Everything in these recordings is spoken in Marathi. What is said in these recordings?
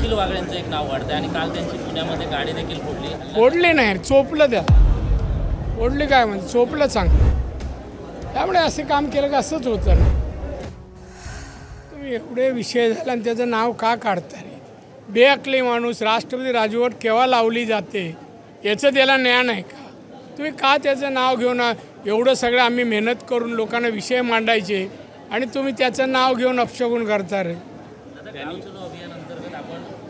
निखिल वागळेंचं एक नाव वाढतंय आणि काल त्यांची पुण्यामध्ये गाडी देखील फोडली नाही, चोपलं त्याला. फोडली काय म्हणजे चोपलं चांगलं. त्यामुळे असे काम केलं का असंच होतं ना. तुम्ही एवढे विषय झाला आणि त्याचं नाव का काढता रे? बेअकली माणूस राष्ट्रपती राजवट केव्हा लावली जाते याचं त्याला ज्ञान आहे का? तुम्ही का त्याचं नाव घेऊन एवढं सगळं आम्ही मेहनत करून लोकांना विषय मांडायचे आणि तुम्ही त्याचं नाव घेऊन अपशगुन करता रे?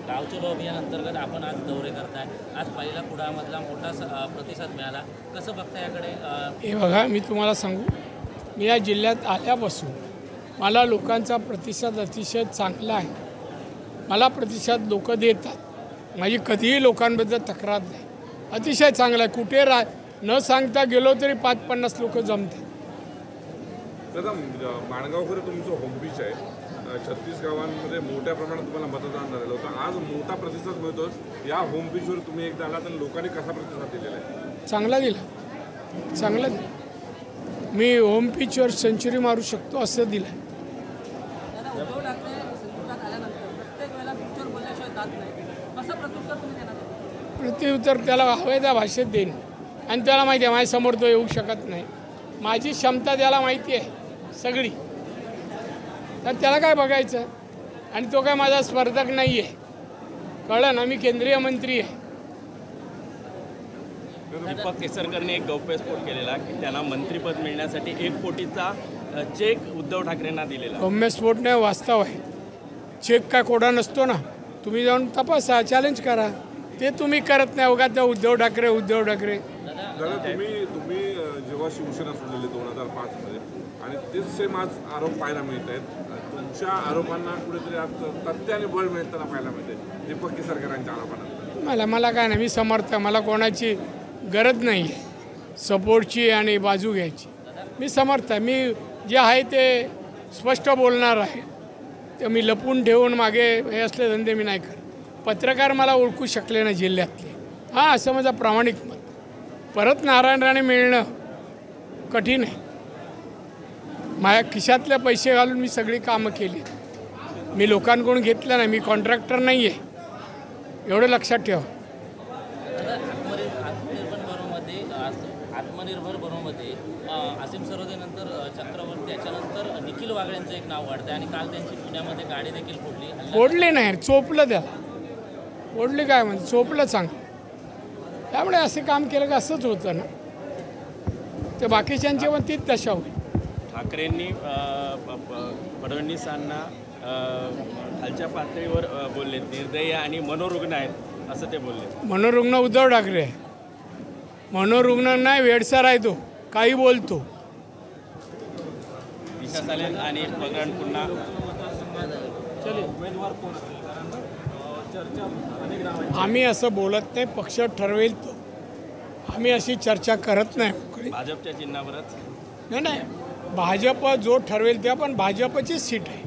गाव चलो अभियान अंतर्गत आपण आज दौरे करताय. आज पहिला कुडामधला मोठा प्रतिसाद मिळाला. कसं बघता याकडे? हे बघा, मी तुम्हाला सांगू, मी या जिल्ह्यात आल्यापासून मला लोकांचा प्रतिसाद अतिशय चांगला आहे. मला प्रतिसाद लोक देतात. माझी कधीही लोकांबद्दल तक्रार नाही. अतिशय चांगला आहे. कुठे न सांगता गेलो तरी 5-50 लोक जमतात. दादा, माणगावकर तुमचं होम बीच आहे. 36 गावांमध्ये मोठ्या प्रमाणात तुम्हाला मतदान झालेलं होतं. आज मोठा प्रतिसाद मिळतो. या होम बीचवर तुम्ही एकदा आला तर लोकांनी कसा प्रतिसाद दिलेला आहे? चांगला दिला, चांगला दिला. मी होम पिचवर सेंचुरी मारू शकतो असं दिलं. प्रत्युत्तर त्याला हवं त्या भाषेत देईन. आणि त्याला माहिती आहे माझ्यासमोर तो येऊ शकत नाही. माझी क्षमता त्याला माहिती आहे सगळी. तर त्याला काय बघायचं? आणि तो काय माझा स्पर्धक नाही आहे. कळलं ना, मी केंद्रीय मंत्री आहे. दीपक केसरकरने एक गौप्यस्फोट केलेला की त्यांना मंत्रिपद मिळण्यासाठी 1 कोटीचा चेक उद्धव ठाकरेंना दिलेला. गौप्यस्फोट नाही, वास्तव आहे. चेक काय कोडा नसतो ना. तुम्ही जाऊन तपासा, चॅलेंज करा. ते तुम्ही करत नाही. बघा त्या उद्धव ठाकरे दादा, तुम्ही जेव्हा शिवसेना सोडलेली 2005 मध्ये आणि तेच सेम आज आरोप पाहायला मिळत आहेत. तुमच्या आरोपांना कुठेतरी आज तथ्य आणि बळ मिळताना पाहायला मिळते दीपक केसरकरांच्या आरोपांना. मला काय नाही, मी समर्थ. मला कोणाची गरज नाही आहे सपोर्टची आणि बाजू घ्यायची. मी समर्थ आहे. मी जे आहे ते स्पष्ट बोलणार आहे. ते मी लपून ठेवून मागे हे असले धंदे मी नाही करत. पत्रकार मला ओळखू शकले ना जिल्ह्यातले. हां, असं माझं प्रामाणिक मत. परत नारायण राणे मिळणं कठीण आहे. माझ्या खिशातले पैसे घालून मी सगळी कामं केली. मी लोकांकडून घेतलं नाही. मी कॉन्ट्रॅक्टर नाही आहे. एवढं लक्षात ठेवा. आत्मनिर्भर बरोमध्ये असीम सरोदेनंतर चक्रवर्ती, त्याच्यानंतर निखिल वागळेंचं एक नाव वाढतंय आणि काल त्यांची पुण्यामध्ये गाडी देखील फोडली नाही, चोपलं त्याला. फोडली काय म्हणजे चोपलं चांगलं. त्यामुळे असे काम केलं का असंच होतं ना. ते बाकीच्यांची पण तीच दशा होईल. ठाकरेंनी फडणवीसांना खालच्या पातळीवर बोलले, निर्दयी आणि मनोरुग्ण आहेत असं ते बोलले. मनोरुग्ण उद्धव ठाकरे आहे. मनोरुग्ण नाही, वेडसर आहे तो. काही बोलतो. दिशा चालेल आणि पगरण पुन्हा. आम्ही असं बोलत नाही. पक्ष ठरवेल तो. आम्ही अशी चर्चा करत नाही. भाजपच्या चिन्हावरच नाही, भाजप जो ठरवेल ते पण भाजपचीच सीट आहे.